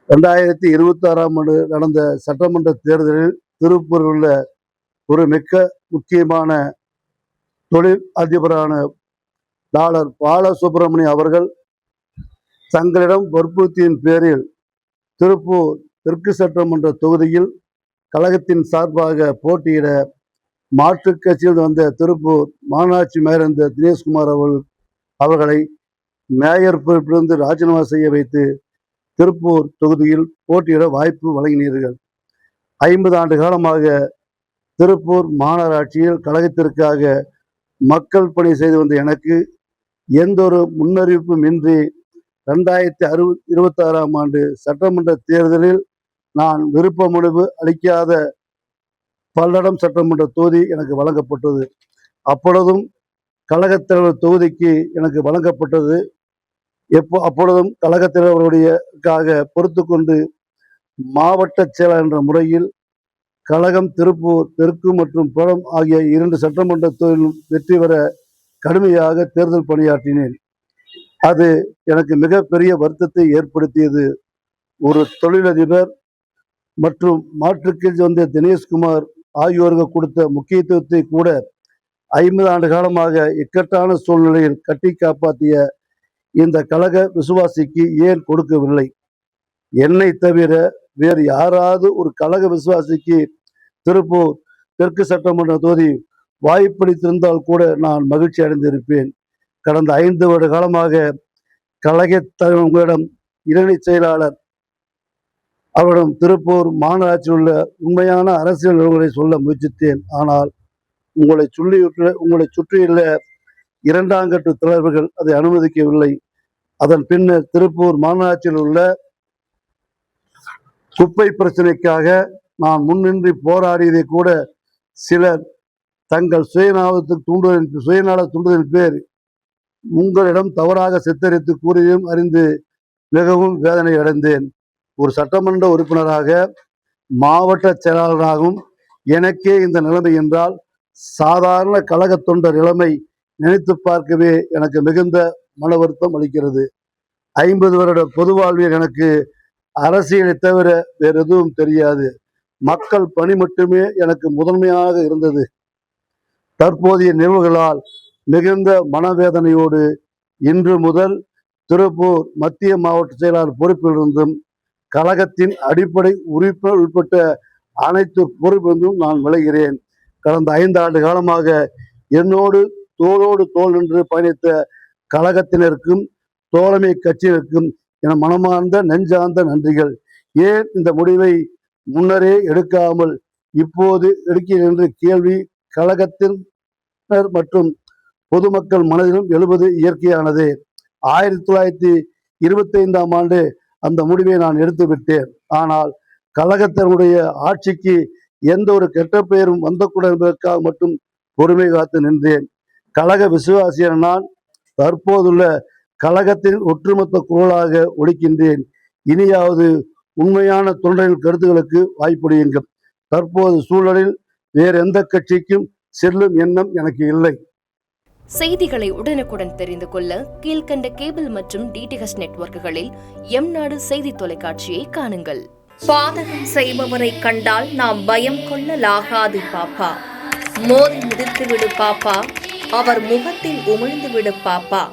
2026ஆம் ஆண்டு நடந்த சட்டமன்ற தேர்தலில் திருப்பூரில் உள்ள ஒரு மிக்க முக்கியமான தொழில் அதிபரான டாலர் பாலசுப்ரமணியம் அவர்கள் தங்களிடம் வற்புறுத்தியின் பேரில் திருப்பூர் தெற்கு சட்டமன்ற தொகுதியில் கழகத்தின் சார்பாக போட்டியிட மாற்றுக் கட்சியில் வந்த திருப்பூர் மாநகராட்சி மேயர் இருந்த தினேஷ்குமார் அவர்களை மேயர் பொறுப்பிலிருந்து ராஜினாமா செய்ய வைத்து திருப்பூர் தொகுதியில் போட்டியிட வாய்ப்பு வழங்கினீர்கள். 50 ஆண்டு காலமாக திருப்பூர் மாநகராட்சியில் கழகத்திற்காக மக்கள் பணி செய்து வந்த எனக்கு எந்த ஒரு முன்னறிவிப்பும் இன்றி 2026ஆம் ஆண்டு சட்டமன்ற தேர்தலில் நான் விருப்ப மனு அளிக்காத பல்லடம் சட்டமன்ற தொகுதி எனக்கு வழங்கப்பட்டது. அப்பொழுதும் கழகத் தலைவர் தொகுதிக்கு எனக்கு வழங்கப்பட்டது. அப்பொழுதும் கழகத் தலைவர்களுடையக்காக பொறுத்து கொண்டு மாவட்ட செயலர் என்ற முறையில் கழகம் திருப்பூர் தெற்கு மற்றும் புலம் ஆகிய 2 சட்டமன்ற தொகுதியிலும் வெற்றி பெற கடுமையாக தேர்தல் பணியாற்றினேன். அது எனக்கு மிகப்பெரிய வருத்தத்தை ஏற்படுத்தியது. ஒரு தொழிலதிபர் மற்றும் மாற்றுக்கட்சி வந்த தினேஷ்குமார் ஆகியோர்கள் கொடுத்த முக்கியத்துவத்தை கூட 50 ஆண்டு காலமாக இக்கட்டான சூழ்நிலையில் கட்டி காப்பாற்றிய இந்த கழக விசுவாசிக்கு ஏன் கொடுக்கவில்லை? என்னை தவிர வேறு யாராவது ஒரு கழக விசுவாசிக்கு திருப்பூர் தெற்கு சட்டமன்ற தொகுதி வாய்ப்பளித்திருந்தால் கூட நான் மகிழ்ச்சி அடைந்திருப்பேன். கடந்த 5 வருட காலமாக கழக உங்களிடம் இணை செயலாளர் அவரிடம் திருப்பூர் மாநகராட்சியில் உள்ள உண்மையான அரசியல் நிலவரங்களை சொல்ல முயற்சித்தேன். ஆனால் உங்களை சுற்றியுள்ள 2ஆம் கட்ட தலைவர்கள் அதை அனுமதிக்கவில்லை. அதன் பின்னர் திருப்பூர் மாநகராட்சியில் உள்ள குப்பை பிரச்சனைக்காக நான் முன்னின்றி போராடியதை கூட சிலர் தங்கள் சுயநல தூண்டுதலின் பேர் உங்களிடம் தவறாக சித்தரித்து கூறியும் அறிந்து மிகவும் வேதனை அடைந்தேன். ஒரு சட்டமன்ற உறுப்பினராக மாவட்ட செயலாளராகவும் எனக்கே இந்த நிலைமை என்றால் சாதாரண கழக தொண்டர் நிலைமை நினைத்து பார்க்கவே எனக்கு மிகுந்த மன வருத்தம் அளிக்கிறது. 50 வருட பொது வாழ்வில் எனக்கு அரசியலை தவிர வேறு எதுவும் தெரியாது. மக்கள் பணி மட்டுமே எனக்கு முதன்மையாக இருந்தது. தற்போதைய நிகழ்வுகளால் மிகுந்த மனவேதனையோடு இன்று முதல் திருப்பூர் மத்திய மாவட்ட செயலாளர் பொறுப்பிலிருந்தும் கழகத்தின் அடிப்படை உறுப்பினர் உட்பட்ட அனைத்து பொறுப்பிலிருந்தும் நான் விளைகிறேன். கடந்த 5 ஆண்டு காலமாக என்னோடு தோளோடு தோள் நின்று பயணித்த கழகத்தினருக்கும் தோழமை கட்சியினருக்கும் என மனமார்ந்த நெஞ்சார்ந்த நன்றிகள். ஏன் இந்த முடிவை முன்னரே எடுக்காமல் இப்போது எடுக்கிறேன் என்ற கேள்வி கழகத்தினர் மற்றும் பொதுமக்கள் மனதிலும் எழுவது இயற்கையானதே. 1925ஆம் ஆண்டு அந்த முடிவை நான் எடுத்து விட்டேன். ஆனால் கழகத்தினுடைய ஆட்சிக்கு எந்த ஒரு கெட்ட பெயரும் வந்தக்கூடாது என்பதற்காக மட்டும் பொறுமை காத்து நின்றேன். கழக விசுவாசியான நான் தற்போதுள்ள கழகத்தின் ஒற்றுமொத்த குரலாக ஒலிக்கின்றேன். இனியாவது உண்மையான தொண்டரின் கருத்துக்களுக்கு வாய்ப்புடையுங்கள். தற்போது சூழலில் வேறு எந்த கட்சிக்கும் செல்லும் எண்ணம் எனக்கு இல்லை. செய்திகளை உடனுக்குடன் தெரிந்து கொள்ள கீழ்கண்ட கேபிள் மற்றும் டிடிஹெச் நெட்வொர்க்குகளில் எம்நாடு செய்தி தொலைக்காட்சியை காணுங்கள். பாதகம் செய்பவரை கண்டால் நாம் பயம் கொள்ளலாகாது பாப்பா. மோதி மிதித்து விடு பாப்பா, அவர் முகத்தில் உமிழ்ந்து விடு பாப்பா.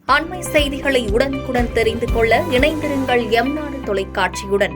அண்மை செய்திகளை உடனுக்குடன் தெரிந்து கொள்ள இணைந்திருங்கள் எம்நாடு தொலைக்காட்சியுடன்.